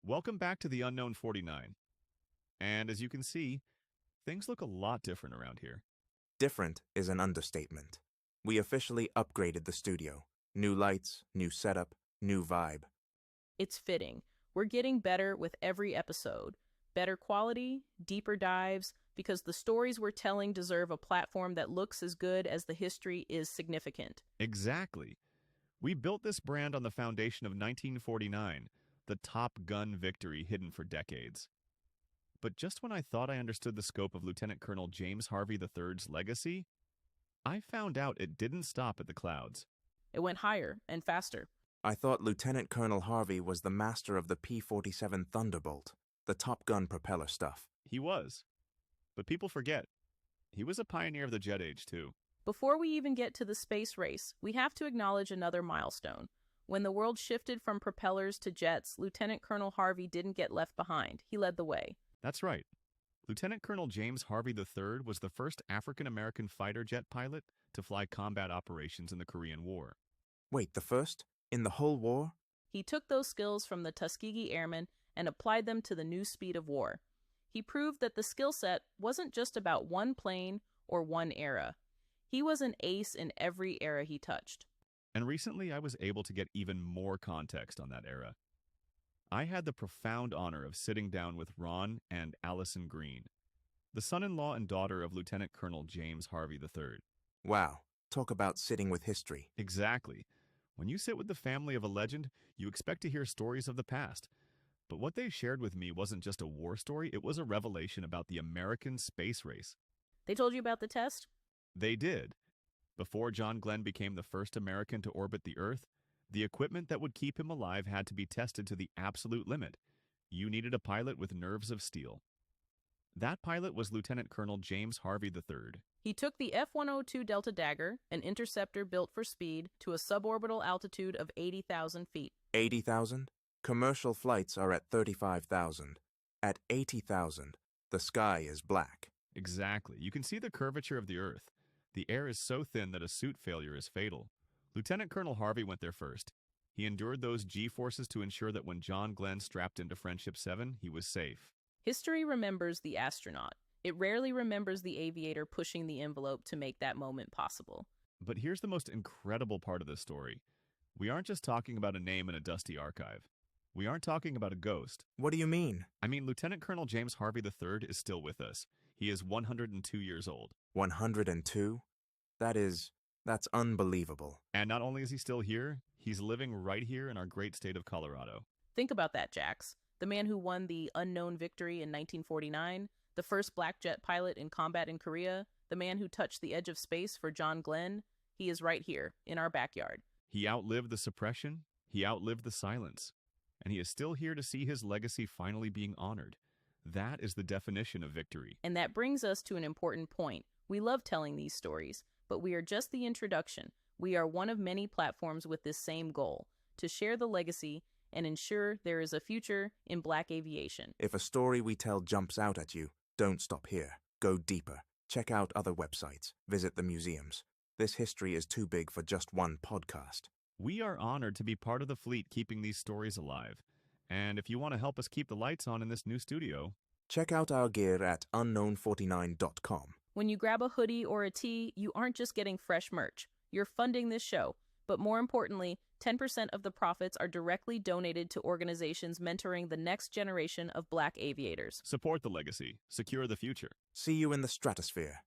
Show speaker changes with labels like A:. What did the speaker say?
A: Welcome back to the Unknown 49. And as you can see, things look a lot different around here.
B: Different is an understatement. We officially upgraded the studio. New lights, new setup, new vibe.
C: It's fitting. We're getting better with every episode. Better quality, deeper dives, because the stories we're telling deserve a platform that looks as good as the history is significant.
A: Exactly. We built this brand on the foundation of 1949, the Top Gun victory hidden for decades. But just when I thought I understood the scope of Lieutenant Colonel James Harvey III's legacy, I found out it didn't stop at the clouds.
C: It went higher and faster.
B: I thought Lieutenant Colonel Harvey was the master of the P-47 Thunderbolt, the Top Gun propeller stuff.
A: He was. But people forget, he was a pioneer of the jet age, too.
C: Before we even get to the space race, we have to acknowledge another milestone. When the world shifted from propellers to jets, Lieutenant Colonel Harvey didn't get left behind. He led the way.
A: That's right. Lieutenant Colonel James Harvey III was the first African-American fighter jet pilot to fly combat operations in the Korean War.
B: Wait, the first? In the whole war?
C: He took those skills from the Tuskegee Airmen and applied them to the new speed of war. He proved that the skill set wasn't just about one plane or one era. He was an ace in every era he touched.
A: And recently I was able to get even more context on that era. I had the profound honor of sitting down with Ron and Allison Green, the son-in-law and daughter of Lieutenant Colonel James Harvey III.
B: Wow, talk about sitting with history.
A: Exactly. When you sit with the family of a legend, you expect to hear stories of the past. But what they shared with me wasn't just a war story, it was a revelation about the American space race.
C: They told you about the test?
A: They did. Before John Glenn became the first American to orbit the Earth, the equipment that would keep him alive had to be tested to the absolute limit. You needed a pilot with nerves of steel. That pilot was Lieutenant Colonel James Harvey III.
C: He took the F-102 Delta Dagger, an interceptor built for speed, to a suborbital altitude of 80,000 feet.
B: 80,000? Commercial flights are at 35,000. At 80,000, the sky is black.
A: Exactly. You can see the curvature of the Earth. The air is so thin that a suit failure is fatal. Lieutenant Colonel Harvey went there first. He endured those G-forces to ensure that when John Glenn strapped into Friendship 7, he was safe.
C: History remembers the astronaut. It rarely remembers the aviator pushing the envelope to make that moment possible.
A: But here's the most incredible part of this story. We aren't just talking about a name in a dusty archive. We aren't talking about a ghost.
B: What do you mean?
A: I mean, Lieutenant Colonel James Harvey III is still with us. He is 102 years old.
B: 102? That's unbelievable.
A: And not only is he still here, he's living right here in our great state of Colorado.
C: Think about that, Jax. The man who won the unknown victory in 1949, the first black jet pilot in combat in Korea, the man who touched the edge of space for John Glenn, he is right here, in our backyard.
A: He outlived the suppression, he outlived the silence, and he is still here to see his legacy finally being honored. That is the definition of victory.
C: And that brings us to an important point. We love telling these stories, but we are just the introduction. We are one of many platforms with this same goal, to share the legacy and ensure there is a future in black aviation.
B: If a story we tell jumps out at you, don't stop here. Go deeper. Check out other websites. Visit the museums. This history is too big for just one podcast.
A: We are honored to be part of the fleet keeping these stories alive. And if you want to help us keep the lights on in this new studio,
B: check out our gear at unknown49.com.
C: When you grab a hoodie or a tee, you aren't just getting fresh merch. You're funding this show. But more importantly, 10% of the profits are directly donated to organizations mentoring the next generation of black aviators.
A: Support the legacy. Secure the future.
B: See you in the stratosphere.